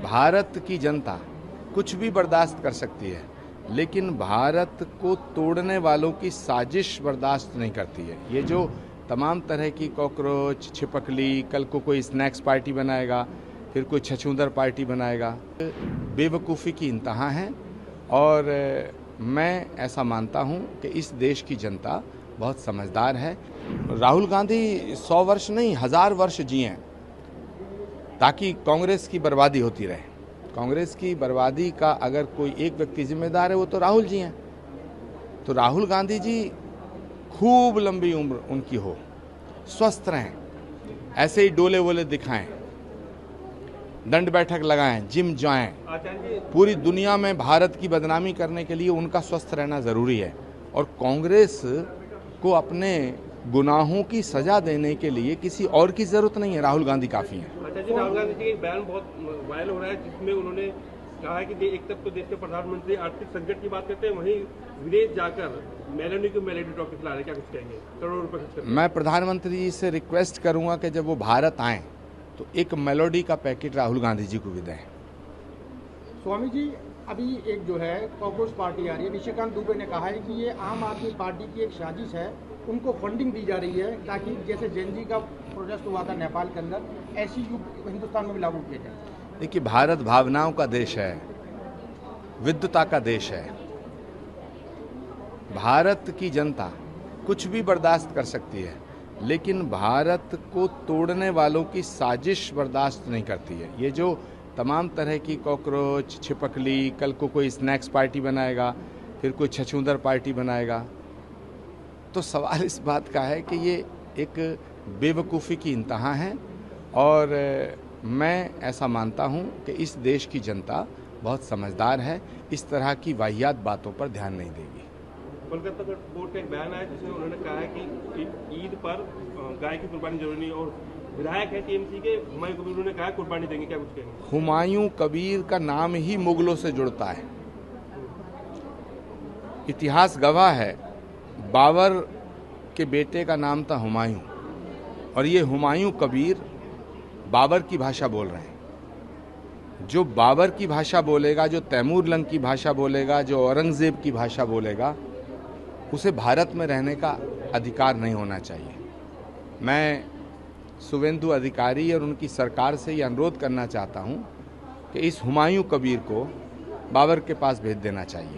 भारत की जनता कुछ भी बर्दाश्त कर सकती है, लेकिन भारत को तोड़ने वालों की साजिश बर्दाश्त नहीं करती है। ये जो तमाम तरह की कॉकरोच, छिपकली, कल को कोई स्नैक्स पार्टी बनाएगा, फिर कोई छछूंदर पार्टी बनाएगा, बेवकूफ़ी की इंतहा है। और मैं ऐसा मानता हूं कि इस देश की जनता बहुत समझदार है। राहुल गांधी 100 वर्ष नहीं 1000 वर्ष जिएं ताकि कांग्रेस की बर्बादी होती रहे। कांग्रेस की बर्बादी का अगर कोई एक व्यक्ति जिम्मेदार है वो तो राहुल जी हैं। तो राहुल गांधी जी खूब लंबी उम्र उनकी हो, स्वस्थ रहें, ऐसे ही डोले वोले दिखाएं, दंड बैठक लगाएं, जिम जाएं। पूरी दुनिया में भारत की बदनामी करने के लिए उनका स्वस्थ रहना ज़रूरी है। और कांग्रेस को अपने गुनाहों की सजा देने के लिए किसी और की ज़रूरत नहीं है, राहुल गांधी काफ़ी हैं। अच्छा जी, राहुल गांधी जी का एक बयान बहुत वायरल हो रहा है जिसमें उन्होंने कहा है कि एक तरफ तो देश के प्रधानमंत्री आर्थिक संकट की बात करते हैं, वहीं विदेश जाकर मेलोनी को मेलोडी ट्रॉफी खिला रहे, क्या कुछ कहेंगे? करोड़ों रुपए खर्च करते हैं। मैं प्रधानमंत्री जी से रिक्वेस्ट करूंगा कि जब वो भारत आएँ तो एक मेलोडी का पैकेट राहुल गांधी जी को भी दें। स्वामी जी, अभी एक जो है कॉकरोच पार्टी आ रही है, निशिकांत दुबे ने कहा है कि ये आम आदमी पार्टी की एक साजिश है, उनको फंडिंग दी जा रही है ताकि जैसे जेनजी का प्रोटेस्ट हुआ था नेपाल के अंदर, ऐसी युग हिंदुस्तान में भी लागू किया जाए। देखिए, भारत भावनाओं का देश है, विद्वता का देश है। भारत की जनता कुछ भी बर्दाश्त कर सकती है, लेकिन भारत को तोड़ने वालों की साजिश बर्दाश्त नहीं करती है। ये जो तमाम तरह की कॉकरोच, छिपकली, कल को कोई स्नैक्स पार्टी बनाएगा, फिर कोई छछूंदर पार्टी बनाएगा, तो सवाल इस बात का है कि ये एक बेवकूफ़ी की इंतहा है। और मैं ऐसा मानता हूँ कि इस देश की जनता बहुत समझदार है, इस तरह की वाहियात बातों पर ध्यान नहीं देगी। कोलकाता कोर्ट का एक बयान आया जिसमें उन्होंने कहा है कि ईद पर गाय की कुर्बानी जरूरी नहीं, और विधायक है टीएमसी के हुमायूं कबीर, उन्होंने कहा कुर्बानी देंगे, क्या कुछ कहेंगे? हुमायूं कबीर का नाम ही मुगलों से जुड़ता है। इतिहास गवाह है, बाबर के बेटे का नाम था हुमायूं, और ये हुमायूं कबीर बाबर की भाषा बोल रहे हैं। जो बाबर की भाषा बोलेगा, जो तैमूर लंग की भाषा बोलेगा, जो औरंगजेब की भाषा बोलेगा, उसे भारत में रहने का अधिकार नहीं होना चाहिए। मैं शुवेंदु अधिकारी और उनकी सरकार से ये अनुरोध करना चाहता हूँ कि इस हुमायूं कबीर को बाबर के पास भेज देना चाहिए।